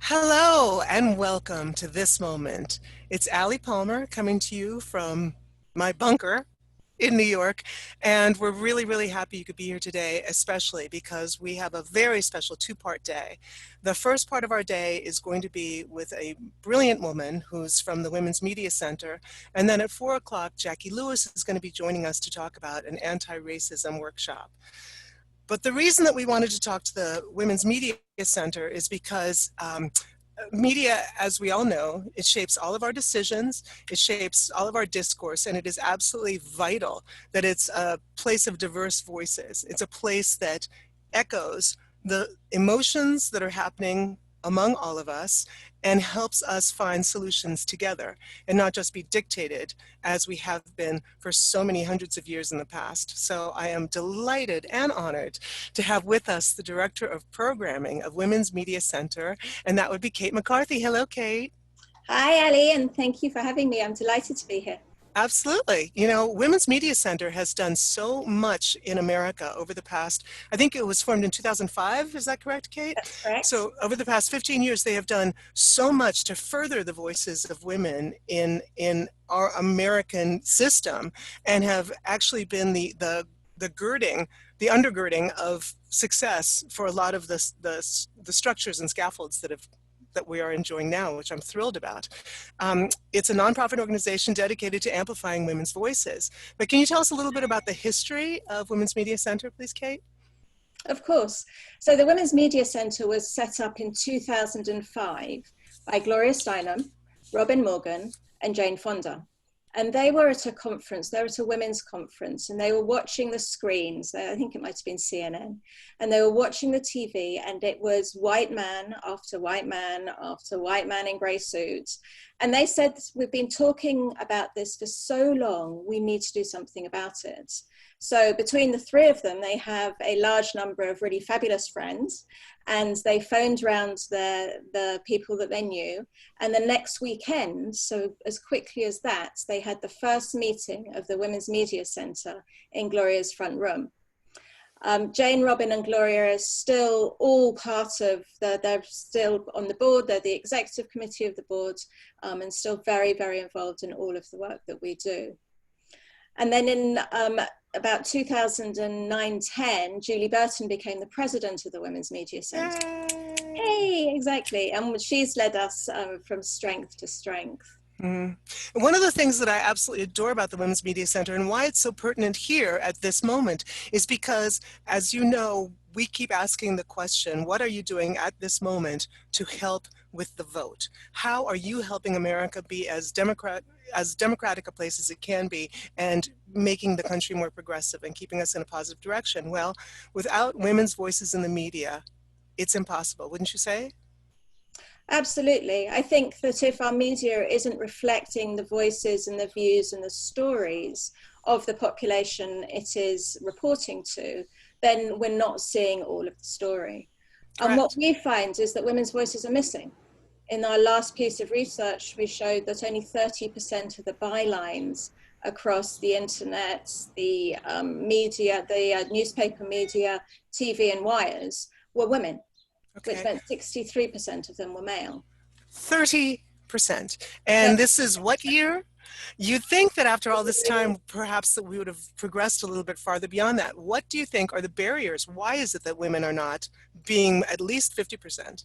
Hello and welcome to This Moment. It's Allie Palmer coming to you from my bunker in New York, and we're really happy you could be here today, especially because we have a very special two-part day. The first part of our day is going to be with a brilliant woman who's from the Women's Media Center, and then at 4 o'clock, Jackie Lewis is going to be joining us to talk about an anti-racism workshop. But the reason that we wanted to talk to the Women's Media Center is because media, as we all know, it shapes all of our decisions, it shapes all of our discourse, and it is absolutely vital that it's a place of diverse voices. It's a place that echoes the emotions that are happening among all of us and helps us find solutions together and not just be dictated as we have been for so many hundreds of years in the past. So I am delighted and honored to have with us the Director of Programming of Women's Media Center, and that would be Kate McCarthy. Hello, Kate. Hi, Ali, and thank you for having me. I'm delighted to be here. Absolutely. You know, Women's Media Center has done so much in America over the past, I think it was formed in 2005, is that correct, Kate? That's correct. So over the past 15 years, they have done so much to further the voices of women in our American system and have actually been the girding, the undergirding of success for a lot of the structures and scaffolds that we are enjoying now, which I'm thrilled about. It's a nonprofit organization dedicated to amplifying women's voices. But can you tell us a little bit about the history of Women's Media Center, please, Kate? Of course. So the Women's Media Center was set up in 2005 by Gloria Steinem, Robin Morgan, and Jane Fonda. And they were at a conference, they were at a women's conference, and they were watching the screens. I think it might have been CNN. And they were watching the TV, and it was white man after white man after white man in gray suits. And they said, we've been talking about this for so long, we need to do something about it. So between the three of them, they have a large number of really fabulous friends, and they phoned around the people that they knew. And the next weekend, so as quickly as that, they had the first meeting of the Women's Media Center in Gloria's front room. Jane, Robin, and Gloria are still all part of, they're still on the board, they're the executive committee of the board, and still very involved in all of the work that we do. And then in about 2009-10, Julie Burton became the president of the Women's Media Center. Hey, exactly. And she's led us from strength to strength. Mm-hmm. One of the things that I absolutely adore about the Women's Media Center and why it's so pertinent here at this moment is because, as you know, we keep asking the question, what are you doing at this moment to help with the vote? How are you helping America be as democratic a place as it can be and making the country more progressive and keeping us in a positive direction? Well, without women's voices in the media, it's impossible, wouldn't you say? Absolutely. I think that if our media isn't reflecting the voices and the views and the stories of the population it is reporting to, then we're not seeing all of the story. And what we find is that women's voices are missing. In our last piece of research, we showed that only 30% of the bylines across the internet, the media, the newspaper media, TV and wires were women. Okay. Which meant 63% of them were male. 30%. And this is what year? You'd think that after all this time, perhaps that we would have progressed a little bit farther beyond that. What do you think are the barriers? Why is it that women are not being at least 50%?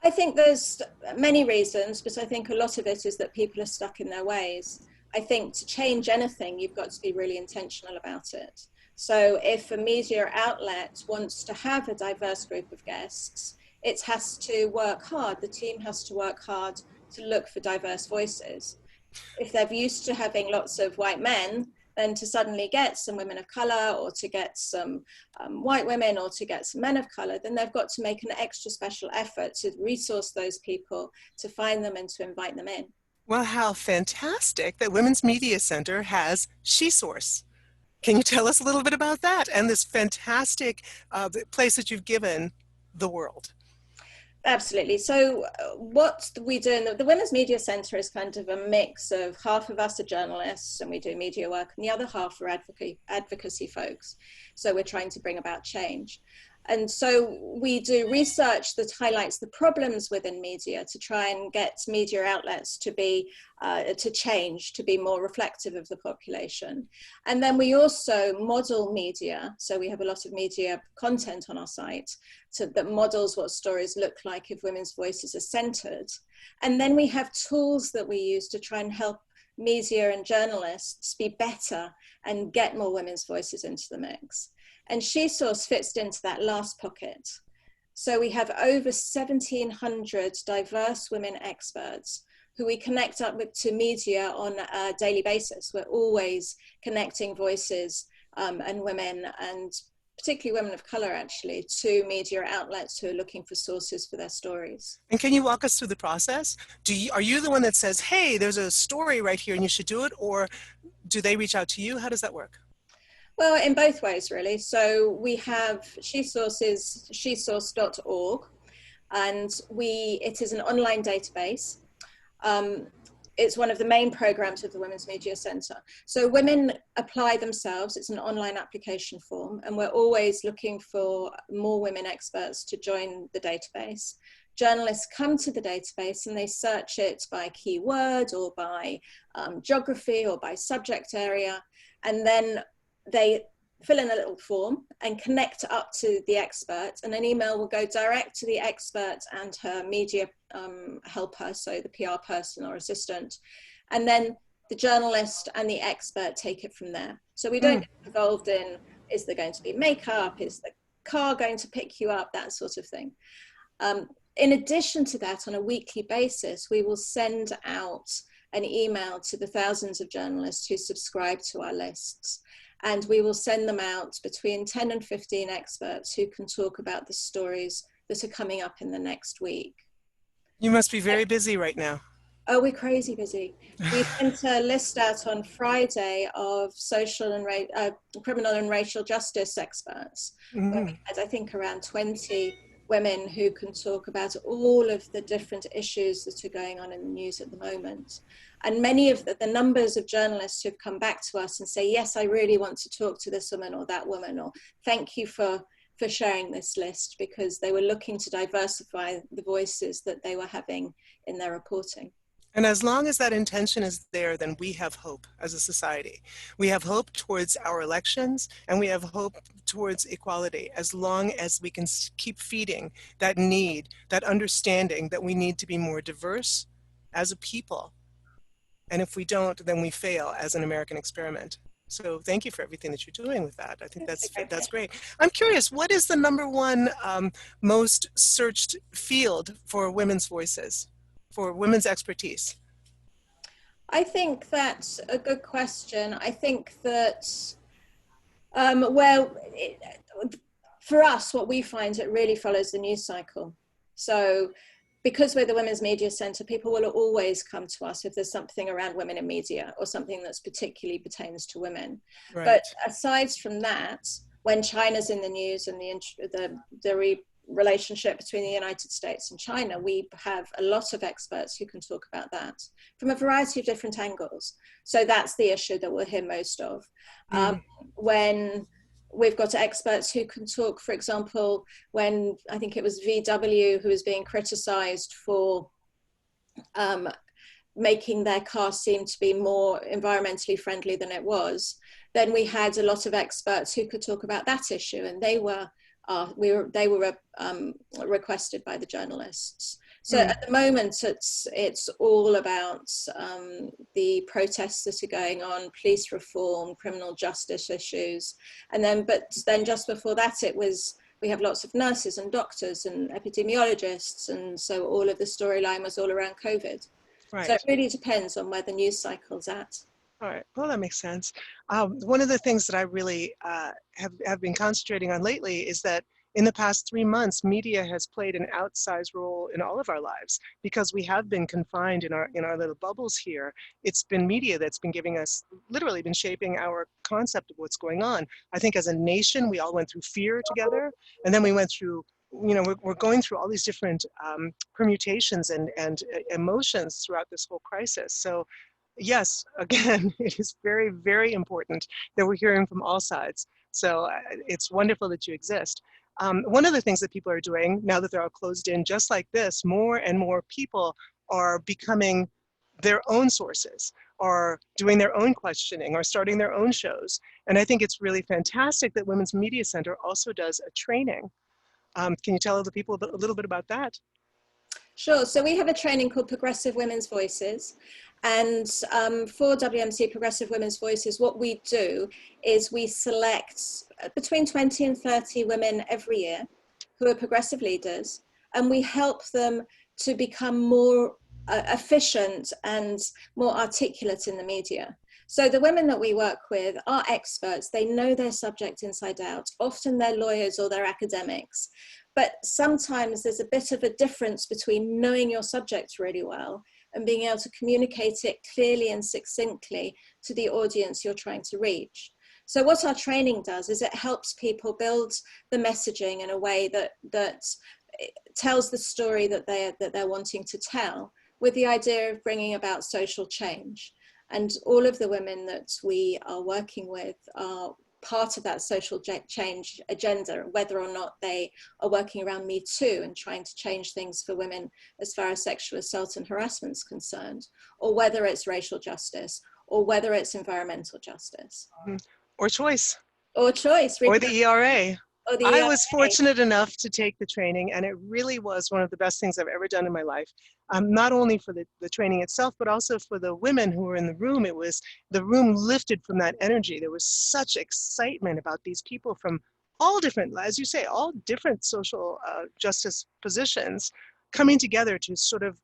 I think there's many reasons, but I think a lot of it is that people are stuck in their ways. I think to change anything, you've got to be really intentional about it. So if a media outlet wants to have a diverse group of guests, it has to work hard. The team has to work hard to look for diverse voices. If they're used to having lots of white men, then to suddenly get some women of color or to get some white women or to get some men of color, then they've got to make an extra special effort to resource those people, to find them and to invite them in. Well, how fantastic that Women's Media Center has SheSource. Can you tell us a little bit about that and this fantastic place that you've given the world? Absolutely. So what we do in the Women's Media Center is kind of a mix of half of us are journalists and we do media work, and the other half are advocacy folks. So we're trying to bring about change. And so we do research that highlights the problems within media to try and get media outlets to be to change, to be more reflective of the population. And then we also model media. So we have a lot of media content on our site that models what stories look like if women's voices are centered. And then we have tools that we use to try and help media and journalists be better and get more women's voices into the mix. And SheSource fits into that last pocket. So we have over 1,700 diverse women experts who we connect up with to media on a daily basis. We're always connecting voices and women, and particularly women of color actually, to media outlets who are looking for sources for their stories. And can you walk us through the process? Are you the one that says, hey, there's a story right here and you should do it? Or do they reach out to you? How does that work? Well, in both ways, really. So we have SheSource is shesource.org, and it is an online database. It's one of the main programs of the Women's Media Centre. So women apply themselves. It's an online application form, and we're always looking for more women experts to join the database. Journalists come to the database and they search it by keyword or by geography or by subject area, and then they fill in a little form and connect up to the expert, and an email will go direct to the expert and her media helper, so the PR person or assistant, and then the journalist and the expert take it from there. So we don't get involved in, is there going to be makeup, is the car going to pick you up, that sort of thing. In addition to that, on a weekly basis, we will send out an email to the thousands of journalists who subscribe to our lists. And we will send them out between 10 and 15 experts who can talk about the stories that are coming up in the next week. You must be very busy right now. Oh, we're crazy busy. We sent a list out on Friday of social and criminal and racial justice experts. Where we had, I think, around 20 women who can talk about all of the different issues that are going on in the news at the moment. And many of the numbers of journalists who've come back to us and say, yes, I really want to talk to this woman or that woman, or thank you for sharing this list, because they were looking to diversify the voices that they were having in their reporting. And as long as that intention is there, then we have hope as a society. We have hope towards our elections, and we have hope towards equality, as long as we can keep feeding that need, that understanding that we need to be more diverse as a people. And if we don't, then we fail as an American experiment. So thank you for everything that you're doing with that. I think that's great. I'm curious, what is the number one most searched field for women's voices, for women's expertise? I think that's a good question. I think that, for us, what we find, it really follows the news cycle. So because we're the Women's Media Centre, people will always come to us if there's something around women in media or something that's particularly pertains to women. Right. But aside from that, when China's in the news and the relationship between the United States and China, we have a lot of experts who can talk about that from a variety of different angles. So that's the issue that we'll hear most of. When we've got experts who can talk, for example, when I think it was VW who was being criticized for making their car seem to be more environmentally friendly than it was, then we had a lot of experts who could talk about that issue, and they were requested by the journalists. So at the moment, it's all about the protests that are going on, police reform, criminal justice issues, but then just before that, we have lots of nurses and doctors and epidemiologists, and so all of the storyline was all around COVID. Right. So it really depends on where the news cycle's at. All right. Well, that makes sense. One of the things that I really have been concentrating on lately is that in the past 3 months, media has played an outsized role in all of our lives because we have been confined in our little bubbles here. It's been media that's been giving us, literally been shaping our concept of what's going on. I think as a nation, we all went through fear together, and then we went through, we're going through all these different permutations and emotions throughout this whole crisis. So yes, again, it is very, very important that we're hearing from all sides. So it's wonderful that you exist. One of the things that people are doing now that they're all closed in, just like this, more and more people are becoming their own sources, or doing their own questioning, or starting their own shows. And I think it's really fantastic that Women's Media Center also does a training. Can you tell the people a little bit about that? Sure. So we have a training called Progressive Women's Voices. And for WMC Progressive Women's Voices, what we do is we select between 20 and 30 women every year who are progressive leaders, and we help them to become more efficient and more articulate in the media. So the women that we work with are experts. They know their subject inside out. Often they're lawyers or they're academics. But sometimes there's a bit of a difference between knowing your subject really well and being able to communicate it clearly and succinctly to the audience you're trying to reach. So what our training does is it helps people build the messaging in a way that tells the story that they're wanting to tell, with the idea of bringing about social change. And all of the women that we are working with are part of that social change agenda, whether or not they are working around Me Too and trying to change things for women as far as sexual assault and harassment is concerned, or whether it's racial justice, or whether it's environmental justice. Or choice. Or choice. Or the ERA. Or the I ERA. was fortunate enough to take the training, and it really was one of the best things I've ever done in my life. Not only for the training itself, but also for the women who were in the room. It was, the room lifted from that energy. There was such excitement about these people from all different, as you say, all different social justice positions coming together to sort of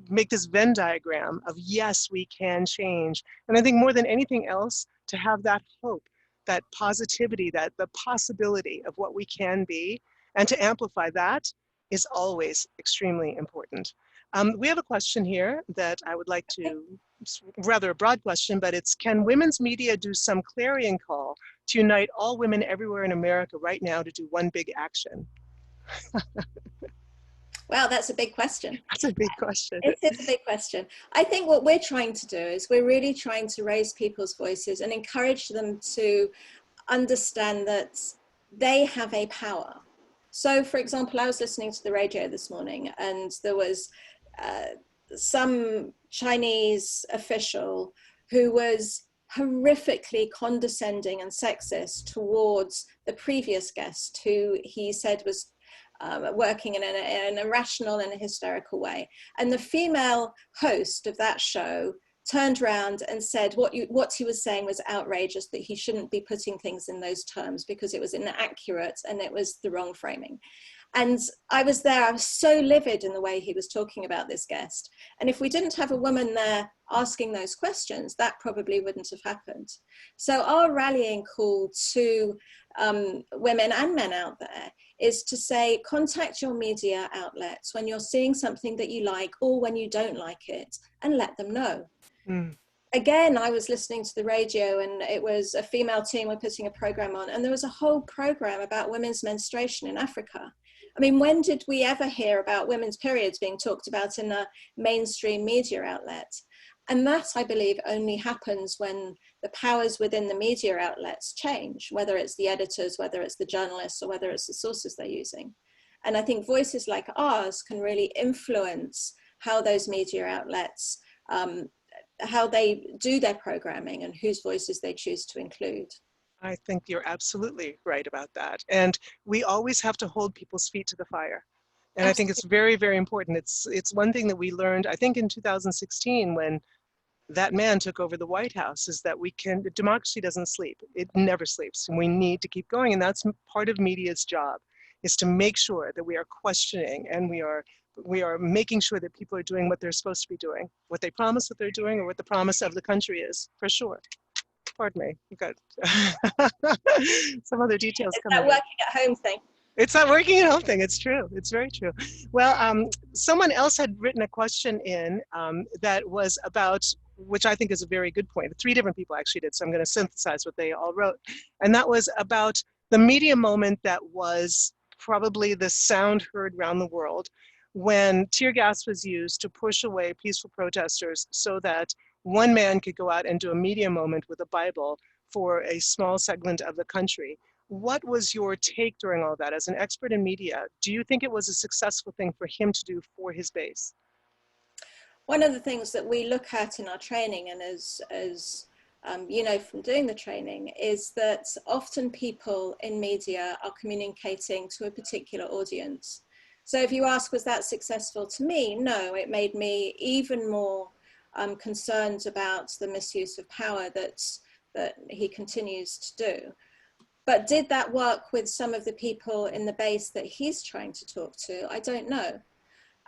make this Venn diagram of, yes, we can change. And I think more than anything else, to have that hope, that positivity, that the possibility of what we can be, and to amplify that is always extremely important. We have a question here that I would like to, rather a broad question, but it's, can women's media do some clarion call to unite all women everywhere in America right now to do one big action? Wow, that's a big question. That's a big question. It is a big question. I think what we're trying to do is we're really trying to raise people's voices and encourage them to understand that they have a power. So, for example, I was listening to the radio this morning, and there was some Chinese official who was horrifically condescending and sexist towards the previous guest, who he said was working in an irrational and a hysterical way. And the female host of that show turned around and said what he was saying was outrageous, that he shouldn't be putting things in those terms because it was inaccurate and it was the wrong framing. And I was there, I was so livid in the way he was talking about this guest. And if we didn't have a woman there asking those questions, that probably wouldn't have happened. So our rallying call to women and men out there is to say, contact your media outlets when you're seeing something that you like or when you don't like it, and let them know. Again, I was listening to the radio, and it was a female team were putting a program on, and there was a whole program about women's menstruation in Africa. I mean, when did we ever hear about women's periods being talked about in a mainstream media outlet? And that, I believe, only happens when the powers within the media outlets change, whether it's the editors, whether it's the journalists, or whether it's the sources they're using. And I think voices like ours can really influence how those media outlets, how they do their programming and whose voices they choose to include. I think you're absolutely right about that. And we always have to hold people's feet to the fire. And I think it's very, very important. It's one thing that we learned, I think in 2016, when that man took over the White House, is that democracy doesn't sleep. It never sleeps. And we need to keep going. And that's part of media's job, is to make sure that we are questioning and we are making sure that people are doing what they're supposed to be doing, what they promise that they're doing, or what the promise of the country is, for sure. Pardon me, we've got some other details coming. It's that working at home thing. It's that working at home thing. It's true. It's very true. Well, someone else had written a question in that was about, which I think is a very good point. 3 different people actually did, so I'm going to synthesize what they all wrote. And that was about the media moment that was probably the sound heard around the world when tear gas was used to push away peaceful protesters so that one man could go out and do a media moment with a Bible for a small segment of the country. What was your take during all that as an expert in media? Do you think it was a successful thing for him to do for his base? One of the things that we look at in our training, and you know from doing the training, is that often people in media are communicating to a particular audience. So if you ask, was that successful to me? No, it made me even more concerned about the misuse of power that he continues to do. But did that work with some of the people in the base that he's trying to talk to? I don't know.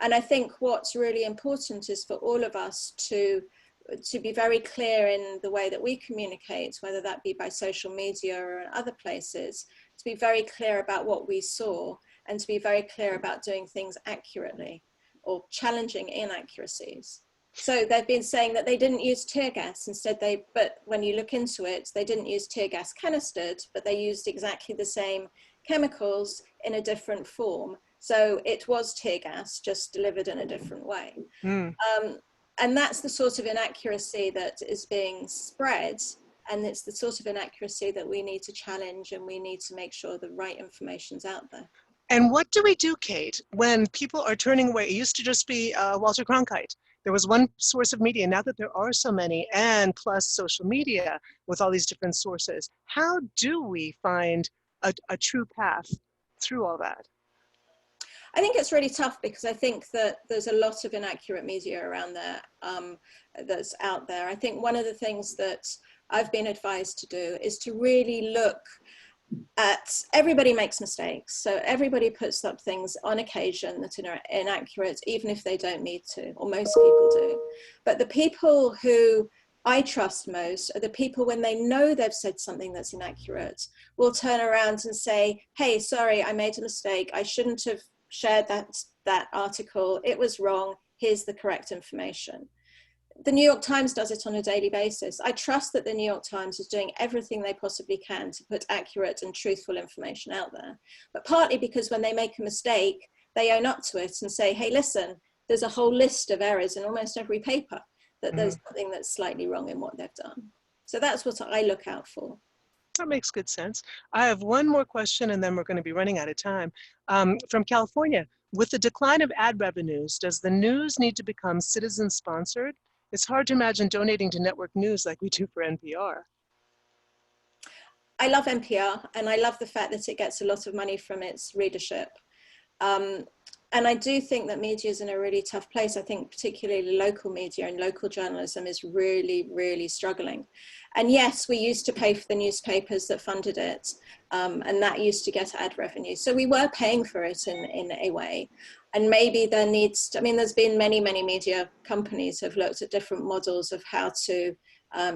And I think what's really important is for all of us to be very clear in the way that we communicate, whether that be by social media or in other places, to be very clear about what we saw and to be very clear about doing things accurately or challenging inaccuracies. So they've been saying that they didn't use tear gas, but when you look into it, they didn't use tear gas canisters, but they used exactly the same chemicals in a different form. So it was tear gas, just delivered in a different way. Mm. And that's the sort of inaccuracy that is being spread. And it's the sort of inaccuracy that we need to challenge, and we need to make sure the right information's out there. And what do we do, Kate, when people are turning away? It used to just be Walter Cronkite. There was one source of media. Now that there are so many, and plus social media with all these different sources, how do we find a true path through all that? I think it's really tough because I think that there's a lot of inaccurate media around there that's out there. I think one of the things that I've been advised to do is to really look at, everybody makes mistakes. So everybody puts up things on occasion that are inaccurate, even if they don't need to, or most people do. But the people who I trust most are the people, when they know they've said something that's inaccurate, will turn around and say, hey, sorry, I made a mistake. I shouldn't have shared that article. It was wrong. Here's the correct information. The New York Times does it on a daily basis. I trust that the New York Times is doing everything they possibly can to put accurate and truthful information out there. But partly because when they make a mistake, they own up to it and say, hey, listen, there's a whole list of errors in almost every paper, that there's something that's slightly wrong in what they've done. So that's what I look out for. That makes good sense. I have one more question, and then we're going to be running out of time. From California, with the decline of ad revenues, does the news need to become citizen-sponsored? It's hard to imagine donating to network news like we do for NPR. I love NPR, and I love the fact that it gets a lot of money from its readership. And I do think that media is in a really tough place. I think particularly local media and local journalism is really, really struggling. And yes, we used to pay for the newspapers that funded it, and that used to get ad revenue. So we were paying for it in a way. And maybe there needs to, I mean, there's been many media companies have looked at different models of how to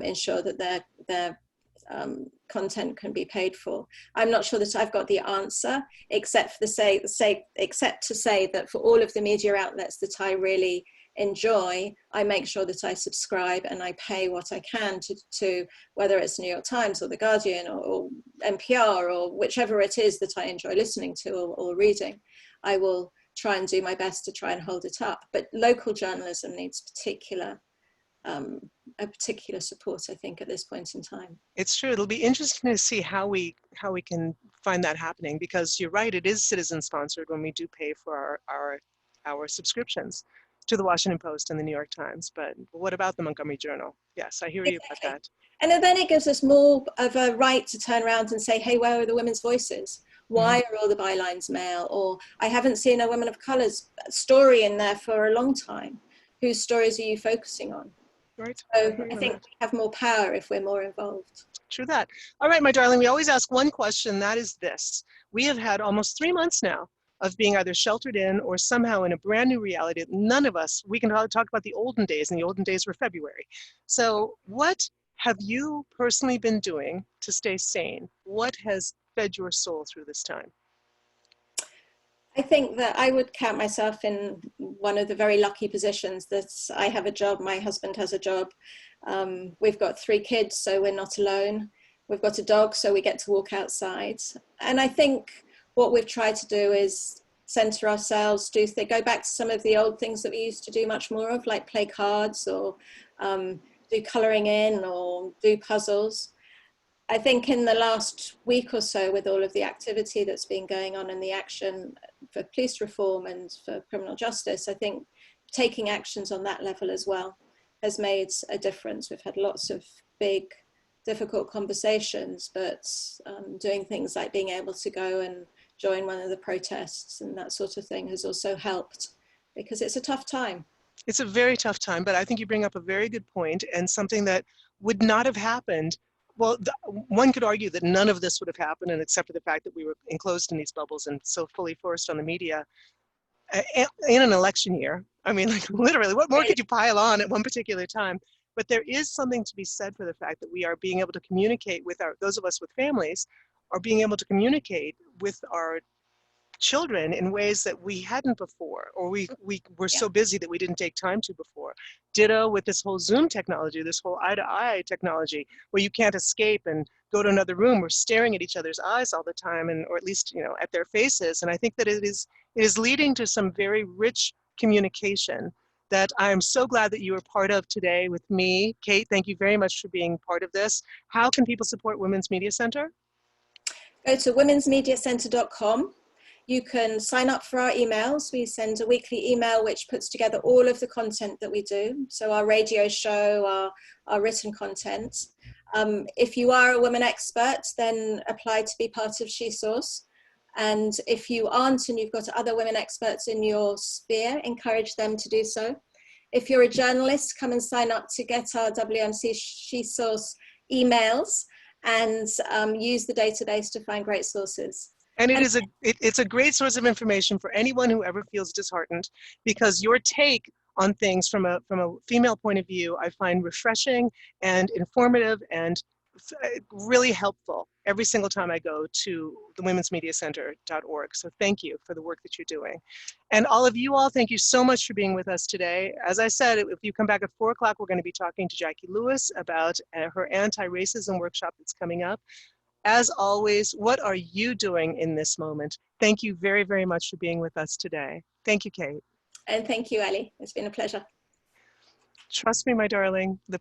ensure that their content can be paid for. I'm not sure that I've got the answer, except to say that for all of the media outlets that I really enjoy, I make sure that I subscribe and I pay what I can to whether it's New York Times or The Guardian or NPR or whichever it is that I enjoy listening to or reading. I will try and do my best to try and hold it up. But local journalism needs a particular support, I think, at this point in time. It's true. It'll be interesting to see how we can find that happening, because you're right, it is citizen-sponsored when we do pay for our subscriptions to the Washington Post and the New York Times. But what about the Montgomery Journal? Yes, I hear you about that. And then it gives us more of a right to turn around and say, hey, where are the women's voices? Why are all the bylines male? Or I haven't seen a women of color's story in there for a long time. Whose stories are you focusing on? Right. So I think we have more power if we're more involved. True that. All right, my darling, we always ask one question, that is this. We have had almost 3 months now of being either sheltered in or somehow in a brand new reality that none of us, we can talk about the olden days, and the olden days were February. So what have you personally been doing to stay sane? What has fed your soul through this time? I think that I would count myself in one of the very lucky positions that I have a job, my husband has a job. We've got 3 kids, so we're not alone. We've got a dog, so we get to walk outside. And I think what we've tried to do is center ourselves, go back to some of the old things that we used to do much more of, like play cards or do coloring in or do puzzles. I think in the last week or so, with all of the activity that's been going on and the action for police reform and for criminal justice, I think taking actions on that level as well has made a difference. We've had lots of big, difficult conversations, but doing things like being able to go and join one of the protests and that sort of thing has also helped, because it's a tough time. It's a very tough time, but I think you bring up a very good point and something that would not have happened. Well, one could argue that none of this would have happened, and except for the fact that we were enclosed in these bubbles and so fully forced on the media in an election year. I mean, like literally, what more could you pile on at one particular time? But there is something to be said for the fact that we are being able to communicate with those of us with families are being able to communicate with our children in ways that we hadn't before, or we were Yeah. so busy that we didn't take time to before. Ditto with this whole Zoom technology, this whole eye-to-eye technology, where you can't escape and go to another room. We're staring at each other's eyes all the time, and or at least at their faces. And I think that it is leading to some very rich communication that I'm so glad that you were part of today with me. Kate, thank you very much for being part of this. How can people support Women's Media Center? Go to womensmediacenter.com. You can sign up for our emails. We send a weekly email which puts together all of the content that we do. So our radio show, our written content. If you are a women expert, then apply to be part of SheSource. And if you aren't and you've got other women experts in your sphere, encourage them to do so. If you're a journalist, come and sign up to get our WMC SheSource emails and use the database to find great sources. And it's a great source of information for anyone who ever feels disheartened, because your take on things from a female point of view, I find refreshing and informative and really helpful every single time I go to the womensmediacenter.org. So thank you for the work that you're doing. And all of you all, thank you so much for being with us today. As I said, if you come back at 4 o'clock, we're going to be talking to Jackie Lewis about her anti-racism workshop that's coming up. As always, what are you doing in this moment? Thank you very, very much for being with us today. Thank you, Kate. And thank you, Ali. It's been a pleasure. Trust me, my darling, the